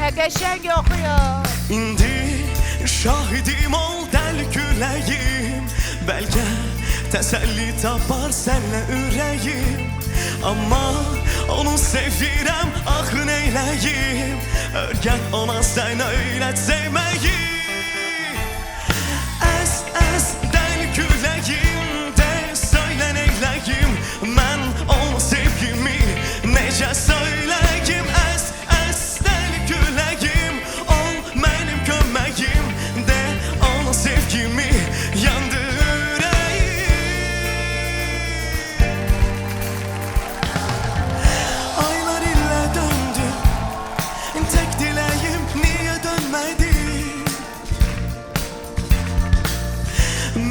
Nə qəşəng oxuyur. İndi şahidim ol dəli küləyim. Bəlkə təsəlli tapar sənlə ürəyim. Amma onu sevirəm, axı neyləyim. Örgət ona sən öyrət sevməyi. Əs dəli küləyim, de söylə neyləyim. Mən onu sevgimi necə söyləyim. Əs dəli küləyim, ol mənim köməyim. De onu sevgimi yandı ürəyim. Aylar illə döndü, tek diləyim niyə dönmədi?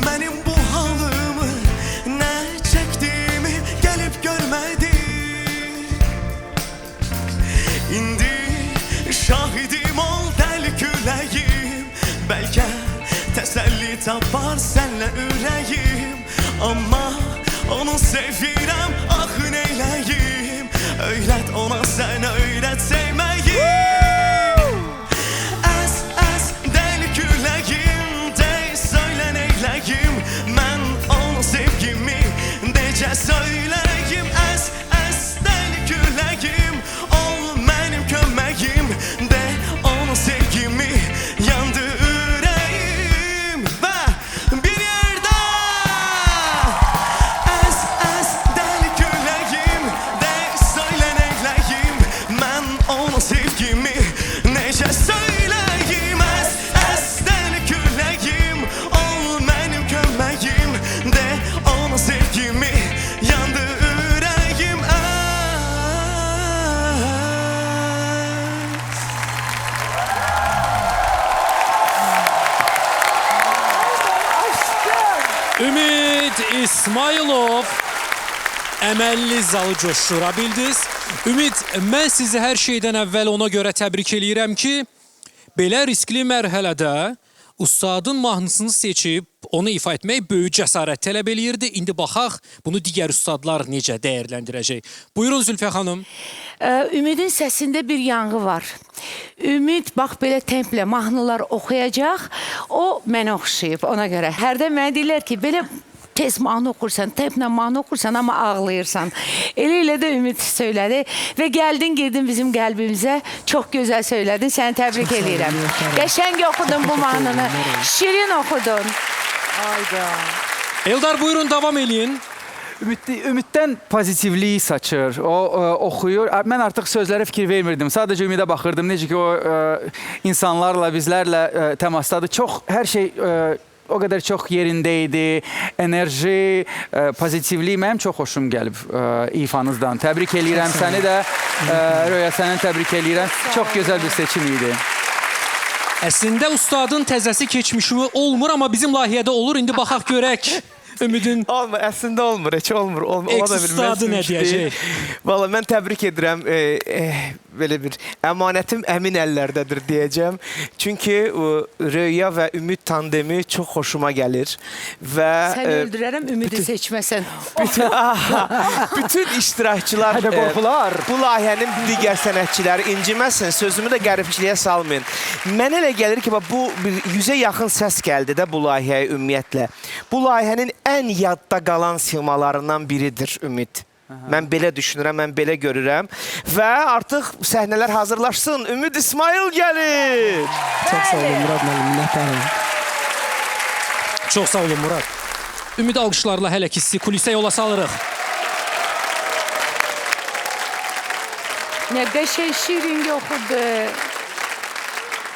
Mənim bu halımı, nə çəkdiyimi gəlib görmədi. İndi şahidim ol dəli küləyim. Bəlkə təsəlli tapar sənlə ürəyim. Amma onu sevirəm, axı neyləyim. Öyrət ona sən öyrət sevməyi. Əs dəli küləyim, de söylə neyləyim. Mən onu sevgimi necə söyləyim. Əs dəli küləyim, ol mənim köməyim. De onu sevgimi yandı ürəyim. Və bir yerdə Əs dəli küləyim, de söylə neyləyim. Mən onu sevgimi necə söyləyim. Əs dəli küləyim, ol mənim köməyim. De onu sevgimi yandı ürəyim. Ümid İsmailov əməlli zalı coşdura bildiniz. Ümid, mən sizi hər şeydən əvvəl ona görə təbrik eləyirəm ki, belə riskli mərhələdə ustadın mahnısını seçib onu ifa etmək böyük cəsarət tələb eləyirdi. İndi baxaq, bunu digər ustadlar necə dəyərləndirəcək. Buyurun Zülfə xanım. Ümidin səsində bir yanğı var. Ümid bax belə templə mahnılar oxuyacaq. O mənə oxşayıb ona görə. Hərdən mənə deyirlər ki, belə tez mahnı oxursan, templə mahnı oxursan, amma ağlayırsan. Elə də Ümid söylədi və gəldin, girdin bizim qəlbimizə. Çox gözəl söylədin, səni təbrik edirəm. Qəşəng oxudun bu mahnını, şirin oxudun. Ayda. Eldar buyurun, davam eləyin. Ümiddən pozitivliyi saçır, o oxuyur. Mən artıq sözlərə fikir vermirdim, sadəcə Ümidə baxırdım. Necə ki, o insanlarla, bizlərlə təmasdadır. Hər şey o qədər çox yerində idi. Enerji, pozitivlik mənim çox xoşum gəlib ifanızdan. Təbrik eləyirəm səni də, Röya səni təbrik eləyirəm. Çox gözəl bir seçim idi. Əslində ustadın təzəsi keçmişi olmur, amma bizim layihədə olur. İndi baxaq görək. Ümidin Olmur, əslində olmur, heç olmur. eks-ustadı nə deyəcək? Valla mən təbrik edirəm. Belə bir əmanətim əmin əllərdədir deyəcəm. Çünki Röya və Ümid tandemi çox xoşuma gəlir. Sən öldürərəm Ümidi seçməsən. Bütün iştirakçılar, bu layihənin digər sənətçiləri inciməsin, sözümü də qəribçiliyə salmayın. Mənə elə gəlir ki, bu 100-ə yaxın səs gəldi də bu layihəyə ümumiyyətlə. Bu layihənin ən yadda qalan simalarından biridir Ümid. Mən belə düşünürəm, mən belə görürəm. Və artıq səhnələr hazırlaşsın. Ümid İsmail gəlir. Çox sağ olun Murad müəllim, minnətdaram. Çox sağ olun Murad. Ümid alqışlarla hələ ki sizi kulisə yola salırıq. Nə qəşəng şirin oxudu.